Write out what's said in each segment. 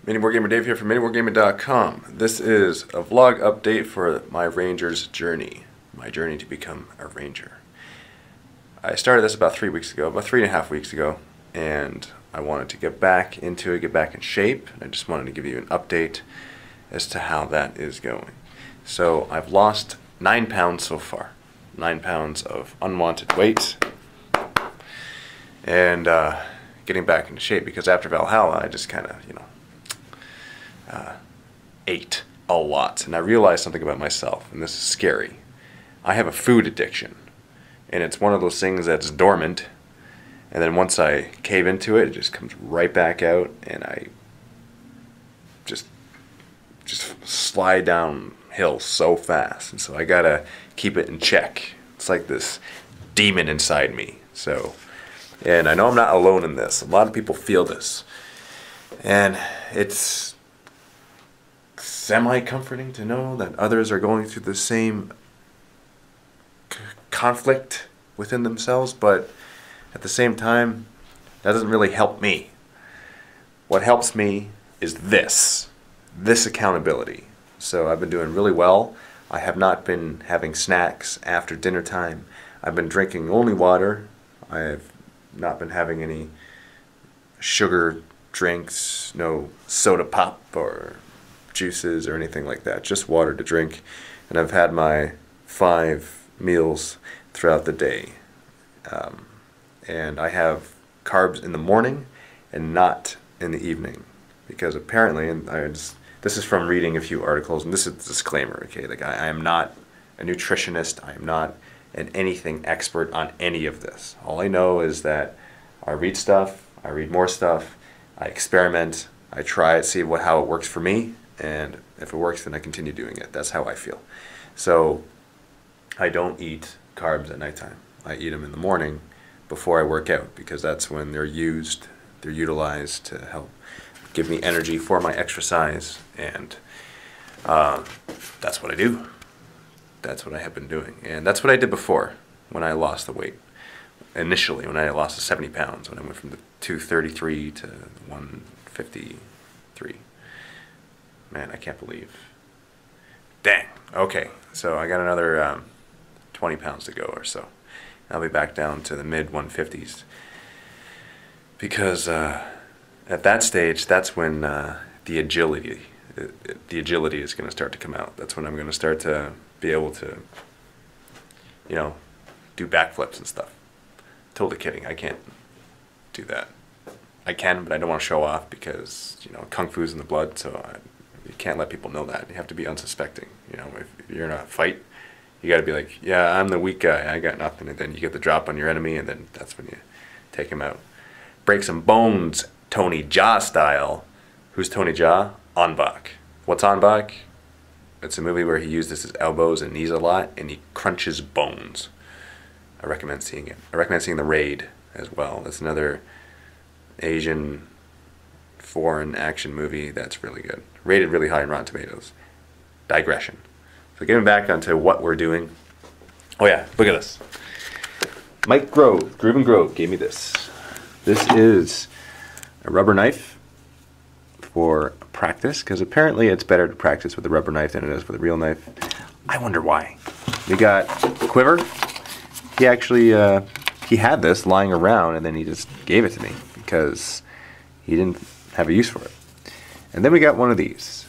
MiniMoreGamer Dave here from MiniMoreGamer.com. This is a vlog update for my Ranger's journey. My journey to become a Ranger. I started this about 3 weeks ago, about 3.5 weeks ago, and I wanted to get back into it, get back in shape. And I just wanted to give you an update as to how that is going. So I've lost 9 pounds so far. 9 pounds of unwanted weight. And getting back into shape, because after Valhalla I just kind of, ate a lot, and I realized something about myself, and this is scary. I have a food addiction, and it's one of those things that's dormant, and then once I cave into it, it just comes right back out, and I just slide downhill so fast, and so I gotta keep it in check. It's like this demon inside me. So, and I know I'm not alone in this. A lot of people feel this, and it's semi-comforting to know that others are going through the same conflict within themselves, but at the same time, that doesn't really help me. What helps me is this accountability. So I've been doing really well. I have not been having snacks after dinner time. I've been drinking only water. I have not been having any sugar drinks, no soda pop or juices or anything like that, just water to drink. And I've had my 5 meals throughout the day. And I have carbs in the morning and not in the evening, because apparently, and this is from reading a few articles, and this is a disclaimer, okay? Like, I am not a nutritionist. I am not an anything expert on any of this. All I know is that I read stuff, I read more stuff, I experiment, I try it, see how it works for me, and if it works, then I continue doing it. That's how I feel. So I don't eat carbs at nighttime. I eat them in the morning before I work out, because that's when they're utilized to help give me energy for my exercise, and that's what I do. That's what I have been doing, and that's what I did before when I lost the weight. Initially, when I lost the 70 pounds, when I went from the 233 to 153. Man, I can't believe. Dang. Okay, so I got another 20 pounds to go or so. I'll be back down to the mid 150s, because at that stage, that's when the agility is going to start to come out. That's when I'm going to start to be able to, do backflips and stuff. Totally kidding. I can't do that. I can, but I don't want to show off, because kung fu's in the blood, so you can't let people know that. You have to be unsuspecting. If you're in a fight, you got to be like, yeah, I'm the weak guy. I got nothing, and then you get the drop on your enemy, and then that's when you take him out. Break some bones, Tony Jaa style. Who's Tony Jaa? Anbach. What's Anbach? It's a movie where he uses his elbows and knees a lot, and he crunches bones. I recommend seeing it. I recommend seeing The Raid as well. It's another Asian foreign action movie that's really good. Rated really high in Rotten Tomatoes. Digression. So getting back onto what we're doing. Oh yeah, look at this. Mike Grove, Groove and Grove, gave me this. This is a rubber knife for practice, because apparently it's better to practice with a rubber knife than it is with a real knife. I wonder why. We got a quiver. He actually, he had this lying around, and then he just gave it to me because he didn't have a use for it. And then we got one of these.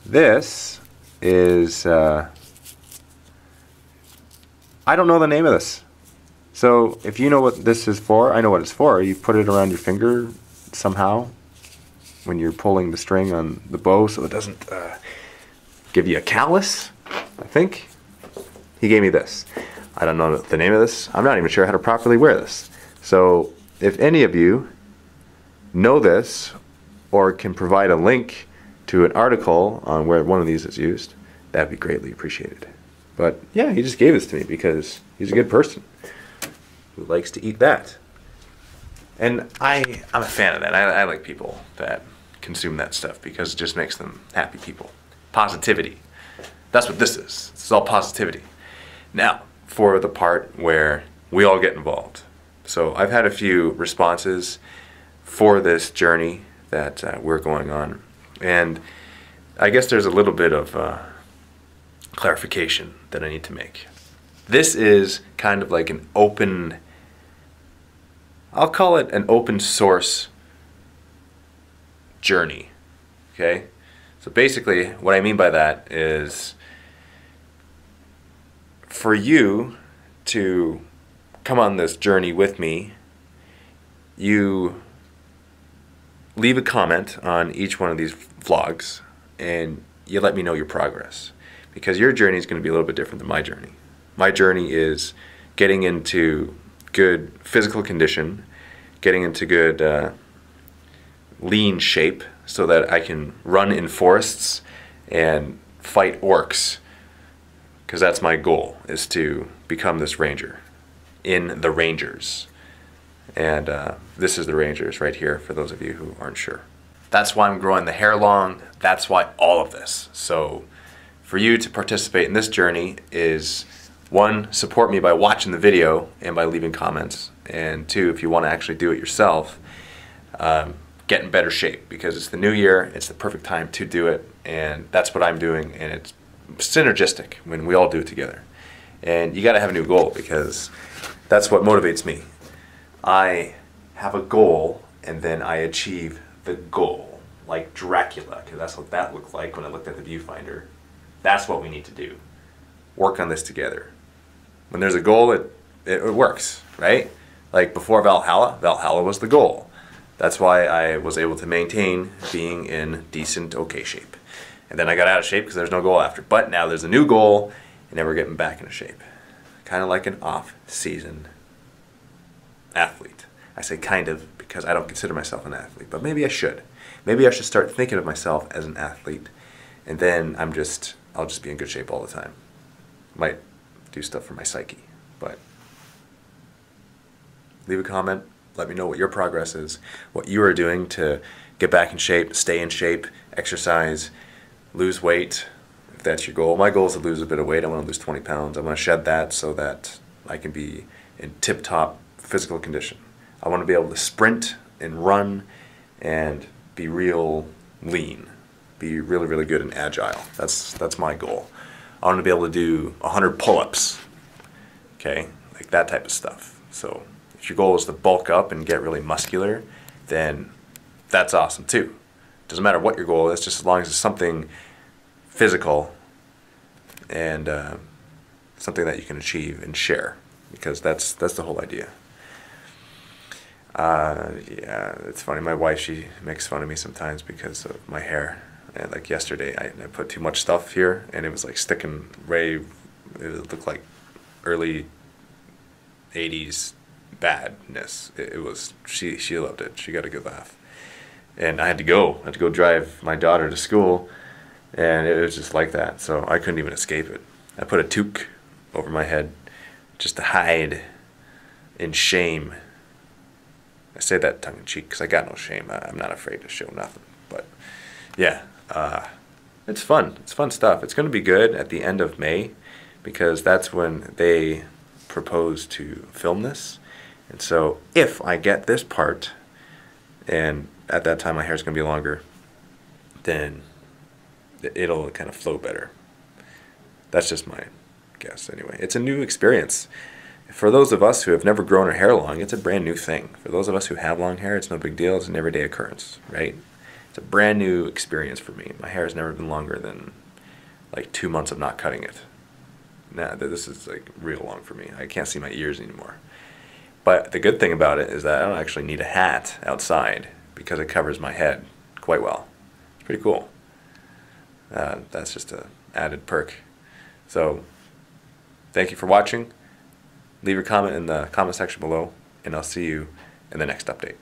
This is, I don't know the name of this. So if you know what this is for, I know what it's for. You put it around your finger somehow when you're pulling the string on the bow, so it doesn't give you a callus, I think. He gave me this. I don't know the name of this. I'm not even sure how to properly wear this. So if any of you know this, or can provide a link to an article on where one of these is used, that'd be greatly appreciated. But yeah, he just gave this to me because he's a good person who likes to eat that. And I'm a fan of that. I like people that consume that stuff, because it just makes them happy people. Positivity. That's what this is. This is all positivity. Now, for the part where we all get involved. So I've had a few responses for this journey that we're going on, And I guess there's a little bit of clarification that I need to make. This is kind of like an open, I'll call it an open source journey, okay? So basically what I mean by that is for you to come on this journey with me, you leave a comment on each one of these vlogs and you let me know your progress, because your journey is going to be a little bit different than my journey. My journey is getting into good physical condition, getting into good lean shape so that I can run in forests and fight orcs, because that's my goal, is to become this ranger in the Rangers. And this is the Rangers right here, for those of you who aren't sure. That's why I'm growing the hair long. That's why all of this. So for you to participate in this journey is, one, support me by watching the video and by leaving comments. And two, if you want to actually do it yourself, get in better shape, because it's the new year. It's the perfect time to do it. And that's what I'm doing. And it's synergistic when we all do it together. And you got to have a new goal, because that's what motivates me. I have a goal, and then I achieve the goal, like Dracula, because that's what that looked like when I looked at the viewfinder. That's what we need to do. Work on this together. When there's a goal, it works, right? Like before Valhalla, Valhalla was the goal. That's why I was able to maintain being in decent, okay shape. And then I got out of shape because there's no goal after. But now there's a new goal, and then we're getting back into shape. Kind of like an off-season athlete. I say kind of because I don't consider myself an athlete, but maybe I should. Maybe I should start thinking of myself as an athlete, and then I'll just be in good shape all the time. Might do stuff for my psyche, but leave a comment. Let me know what your progress is, what you are doing to get back in shape, stay in shape, exercise, lose weight, if that's your goal. My goal is to lose a bit of weight. I want to lose 20 pounds. I want to shed that so that I can be in tip-top physical condition. I want to be able to sprint and run and be real lean, be really, really good and agile. That's my goal. I want to be able to do 100 pull-ups, okay, like that type of stuff. So if your goal is to bulk up and get really muscular, then that's awesome too. Doesn't matter what your goal is, just as long as it's something physical and something that you can achieve and share, because that's the whole idea. Yeah, it's funny. My wife, she makes fun of me sometimes because of my hair. And like yesterday, I put too much stuff here, and it was like sticking it looked like early 80s badness. It was, she loved it. She got a good laugh. And I had to go drive my daughter to school, and it was just like that. So I couldn't even escape it. I put a toque over my head just to hide in shame. I say that tongue-in-cheek because I got no shame. I'm not afraid to show nothing. But yeah, it's fun. It's fun stuff. It's going to be good at the end of May, because that's when they propose to film this. And so if I get this part, and at that time my hair's going to be longer, then it'll kind of flow better. That's just my guess anyway. It's a new experience. For those of us who have never grown our hair long, it's a brand new thing. For those of us who have long hair, it's no big deal. It's an everyday occurrence, right? It's a brand new experience for me. My hair has never been longer than like 2 months of not cutting it. Nah, this is like real long for me. I can't see my ears anymore. But the good thing about it is that I don't actually need a hat outside, because it covers my head quite well. It's pretty cool. That's just an added perk. So thank you for watching. Leave your comment in the comment section below, and I'll see you in the next update.